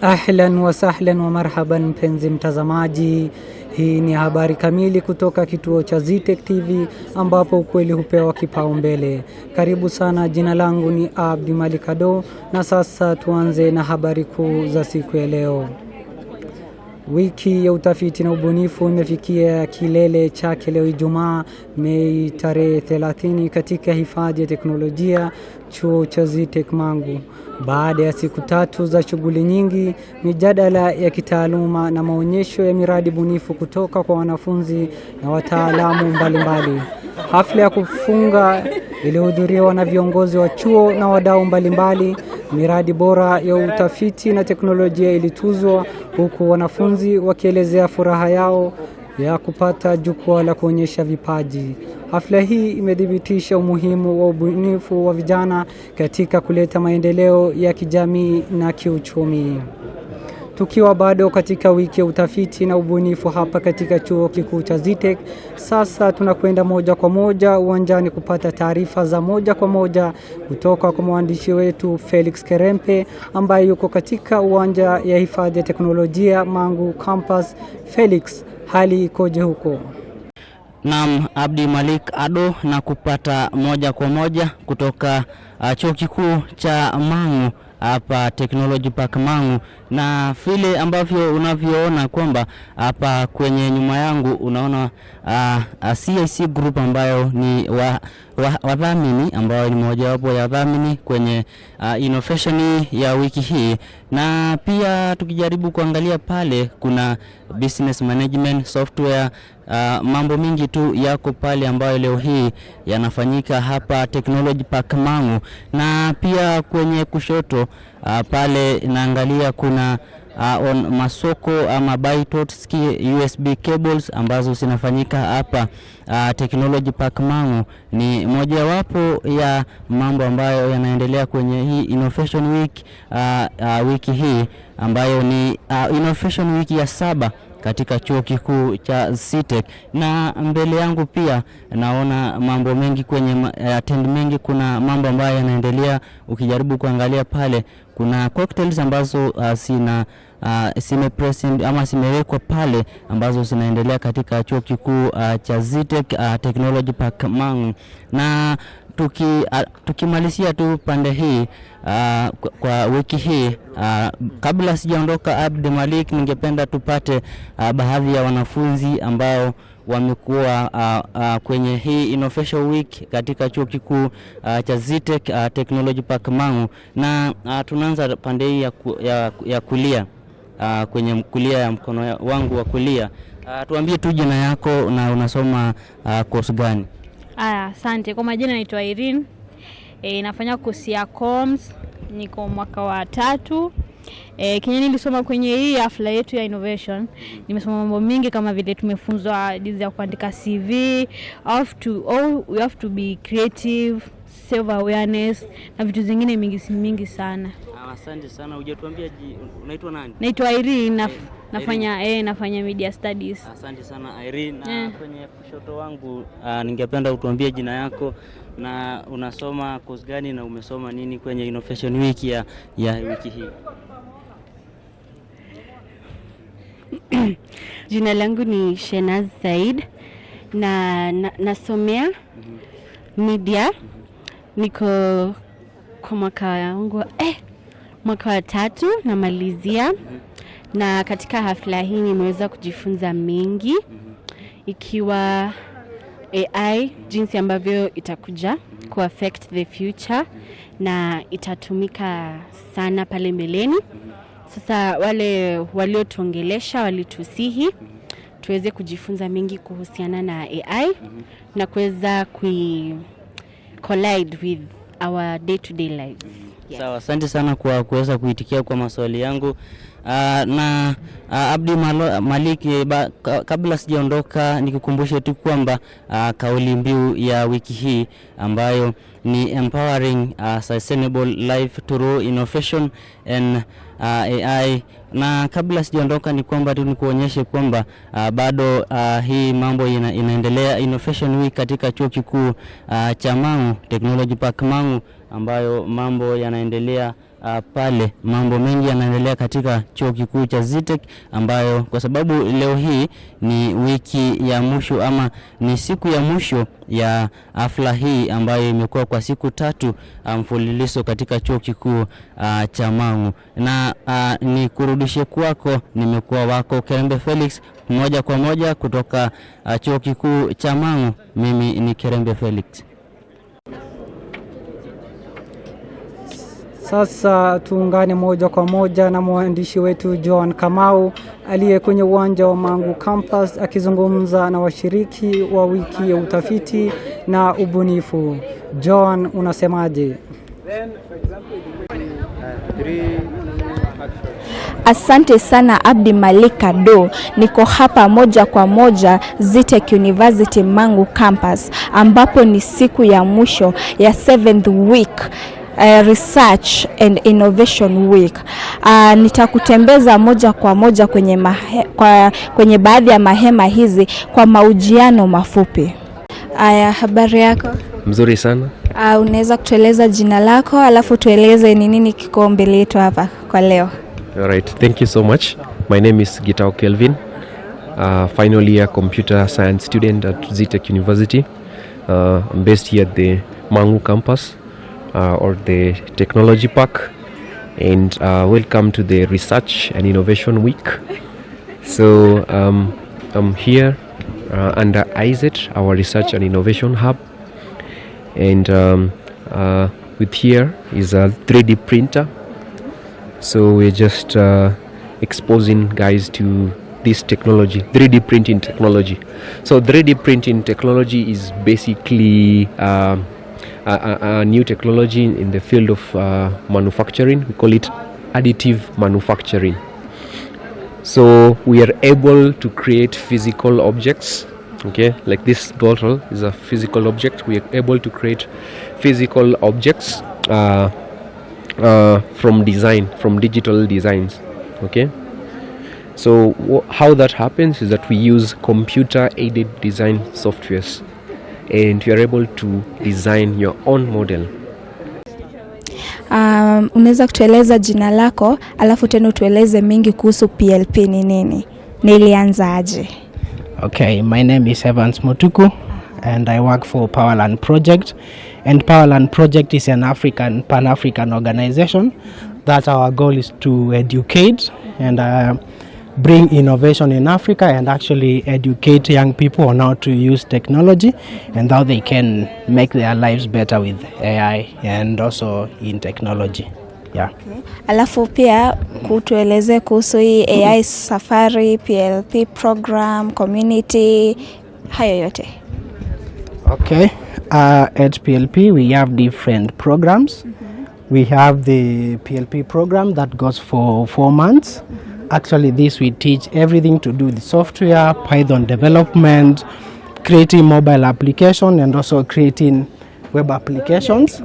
Ahlan wa sahlan wa marhaban mpenzi mtazamaji. Hii ni habari kamili kutoka kituo cha Zitech TV ambapo ukweli hupewa kipaumbele. Karibu sana, jina langu ni Abdi Malik Ado na sasa tuanze na habari kuu za siku ya leo. Wiki ya utafiti na ubunifu imefikia kilele chake leo Ijumaa Mei tarehe 30 katika hifadhi ya teknolojia chuo cha Zitech Mangu. Baada ya siku tatu za shughuli nyingi, mijadala ya kitaaluma na maonyesho ya miradi bunifu kutoka kwa wanafunzi na wataalamu mbalimbali. Hafla ya kufunga ilihudhuriwa na viongozi wa chuo na wadau mbalimbali. Miradi bora ya utafiti na teknolojia ilituzwa, huku wanafunzi wakielezea furaha yao ya kupata jukwaa la kuonyesha vipaji. Hafla hii imedhibitisha umuhimu wa ubunifu wa vijana katika kuleta maendeleo ya kijamii na kiuchumi. Tukiwa bado katika wiki ya utafiti na ubunifu hapa katika chuo kikuu cha Zitech, sasa tunakwenda moja kwa moja uwanjani kupata taarifa za moja kwa moja kutoka kwa mwandishi wetu Felix Kerempe ambaye yuko katika uwanja ya hifadhi ya teknolojia Mangu Campus. Felix, hali ikoje huko? Naam, Abdi Malik Ado na kupata moja kwa moja kutoka chuo kikuu cha Mangu hapa Technology Park Mangu, na vile ambavyo unavyoona kwamba hapa kwenye nyuma yangu unaona CIC Group ambayo ni wadhamini ambao ni moja wapo ya wadhamini kwenye innovation ya wiki hii. Na pia tukijaribu kuangalia pale kuna business management software, mambo mingi tu yako pale ambayo leo hii yanafanyika hapa Technology Park Mangu. Na pia kwenye kushoto pale naangalia kuna masoko ama ByteDot USB cables ambazo zinafanyika hapa Technology Park Mangu. Ni moja wapo ya mambo ambayo yanaendelea kwenye hii Innovation Week, wiki hii ambayo ni Innovation Week ya 7 katika chuo kikuu cha Zitech. Na mbele yangu pia naona mambo mengi kwenye tent mengi, kuna mambo ambayo yanaendelea. Ukijaribu kuangalia pale kuna cocktails ambazo zimewekwa pale ambazo zinaendelea katika chuo kikuu cha Zitech Technology Park Mangu. Na tukimalizia tu pande hii kwa wiki hii, kabla sijaondoka Abdi Malik, ningependa tupate baadhi ya wanafunzi ambao wamekuwa kwenye hii Innovation Week katika chuo kikuu cha Zitech Technology Park Mangu. Na tunaanza pande hii ya kulia, kwenye kulia ya mkono wangu wa kulia. Tuambie tu jina yako na unasoma course gani? Asante. Kwa majina naitwa Irene. Nafanya course ya comms, niko mwaka wa 3. Kenya nilisoma kwenye hii hafla yetu ya innovation. Nimesoma mambo mingi kama vile tumefunzwa jinsi ya kuandika CV, we have to be creative, self awareness na vitu zingine mingi sana. Asante sana. Hujatuambia unaitwa nani? Naitwa Irene, nafanya media studies. Asante sana Irene. Na kwenye kushoto wangu ningependa utuambie jina yako na unasoma course gani na umesoma nini kwenye Innovation Week ya wiki hii? Jina langu ni Shenaz Said na nasomea media. Niko kwa mwaka wangu mwaka wa 3 namalizia. Na katika hafla hii nimeweza kujifunza mengi, ikiwa AI jinsi ambavyo itakuja ku affect the future na itatumika sana pale mbeleni. Sasa wale waliotuongelesha walitusihi tuweze kujifunza mengi kuhusiana na AI na kuweza collide with our day to day lives. Yes. Sawa, asante sana kwa kuweza kuitikia kwa maswali yangu. Na Abdi Malik, kabla sijaondoka nikukumbushe tu kwamba kauli mbiu ya wiki hii ambayo ni empowering sustainable life through innovation and AI. Na kabla sijaondoka ni kwamba tu nikuonyeshe kwamba bado hii mambo inaendelea Innovation Week katika chuo kikuu cha Mangu Technology Park Mangu ambayo mambo yanaendelea pale. Mambo mengi yanaendelea katika chuo kikuu cha ZITEC, ambayo kwa sababu leo hii ni wiki ya mwisho ama ni siku ya mwisho ya hafla hii ambayo imekuwa kwa siku 3 mfululizo katika chuo kikuu cha Mang'u. Na ni kurudishe kwako, nimekuwa wako Kerembe Felix moja kwa moja kutoka chuo kikuu cha Mang'u. Mimi ni Kerembe Felix. Sasa tuungane moja kwa moja na mwandishi wetu Joan Kamau aliye kwenye uwanja wa Mang'u Campus akizungumza na washiriki wa wiki ya utafiti na ubunifu. Joan, unasemaje? Asante sana Abdi Malik Ado. Niko hapa moja kwa moja ZITEC University Mang'u Campus, ambapo ni siku ya mwisho ya 7th week Research and Innovation Week. Nitakutembeza moja kwa moja kwenye baadhi ya mahema hizi kwa mahojiano mafupi. Aya, habari yako? Mzuri sana. Unaweza kutueleza jina lako alafu tueleze ni nini kiko mbele yetu hapa kwa leo? All right, thank you so much. My name is Gitao Kelvin, final year computer science student at ZITEC University. I'm based here at the Mang'u campus, or the Technology Park, and welcome to the Research and Innovation Week. So I'm here under IZET, our Research and Innovation Hub, and with here is a 3D printer. So we're just exposing guys to this technology, 3D printing technology. So 3D printing technology is basically a new technology in the field of manufacturing. We call it additive manufacturing. So we are able to create physical objects, okay, like this bottle is a physical object. We are able to create physical objects from digital designs, okay. So how that happens is that we use computer aided design softwares, and you are able to design your own model. Unaweza kutueleza jina lako alafu tena tueleze mingi kuhusu PLP ni nini? Nilianzaje? Okay, my name is Evans Motuku and I work for Powerland Project, and Powerland Project is an Pan-African organization that our goal is to educate and bring innovation in Africa and actually educate young people on how to use technology and how they can make their lives better with AI and also in technology. Yeah. Okay. Alafu pia kutueleze kuhusu hii AI safari, PLP program, community, hayo yote. Okay. At PLP we have different programs. We have the PLP program that goes for 4 months. Actually, this we teach everything to do with software, Python development, creating mobile application, and also creating web applications.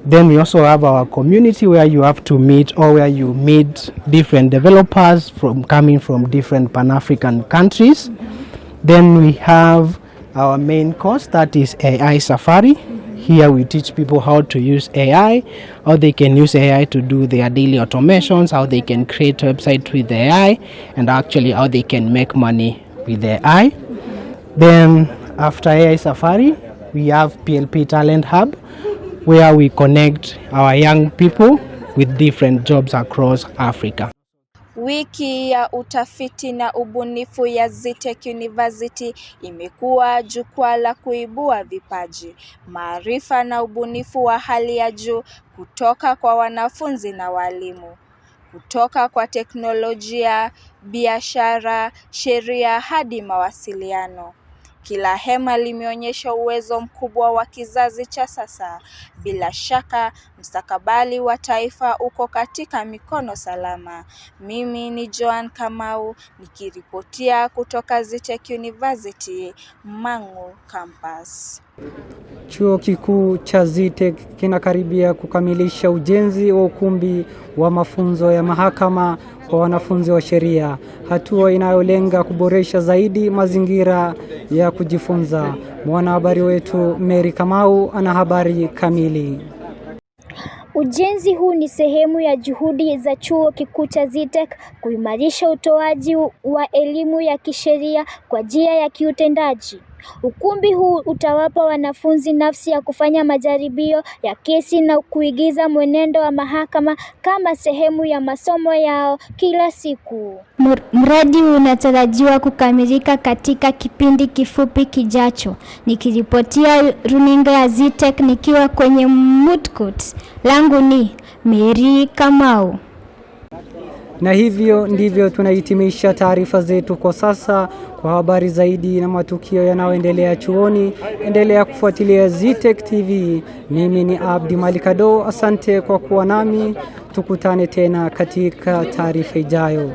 Then we also have our community where you have to meet, or where you meet different developers coming from different Pan-African countries. Then we have our main course, that is AI Safari. Here we teach people how to use AI, how they can use AI to do their daily automations, how they can create websites with AI, and actually how they can make money with AI. Then after AI Safari, we have PLP Talent Hub, where we connect our young people with different jobs across Africa. Wiki ya utafiti na ubunifu ya ZITEC University imekuwa jukwaa la kuibua vipaji, maarifa na ubunifu wa hali ya juu kutoka kwa wanafunzi na walimu. Kutoka kwa teknolojia, biashara, sheria hadi mawasiliano. Kila hema limeonyesha uwezo mkubwa wa kizazi cha sasa. Bila shaka, mustakabali wa taifa uko katika mikono salama. Mimi ni Joan Kamau nikiripotia kutoka ZITEC University, Mang'u Campus. Chuo kikuu cha ZITEC kinakaribia kukamilisha ujenzi wa ukumbi wa mafunzo ya mahakama kwa wanafunzi wa sheria, hatua inayolenga kuboresha zaidi mazingira ya kujifunza. Mwanahabari wetu Mary Kamau ana habari kamili. Ujenzi huu ni sehemu ya juhudi za Chuo Kikuu cha ZITEC kuimarisha utoaji wa elimu ya kisheria kwa njia ya kiutendaji. Ukumbi huu utawapa wanafunzi nafasi ya kufanya majaribio ya kesi na kuigiza mwenendo wa mahakama kama sehemu ya masomo yao kila siku. Mradi unatarajiwa kukamilika katika kipindi kifupi kijacho. Nikiripotia runinga ya ZITEC nikiwa kwenye Moot Court, langu ni Mary Kamau. Na hivyo ndivyo tunahitimisha taarifa zetu kwa sasa. Kwa habari zaidi na matukio yanayoendelea chuoni, endelea kufuatilia ZITEC TV. Mimi ni Abdi Malik Ado, asante kwa kuwa nami. Tukutane tena katika taarifa ijayo.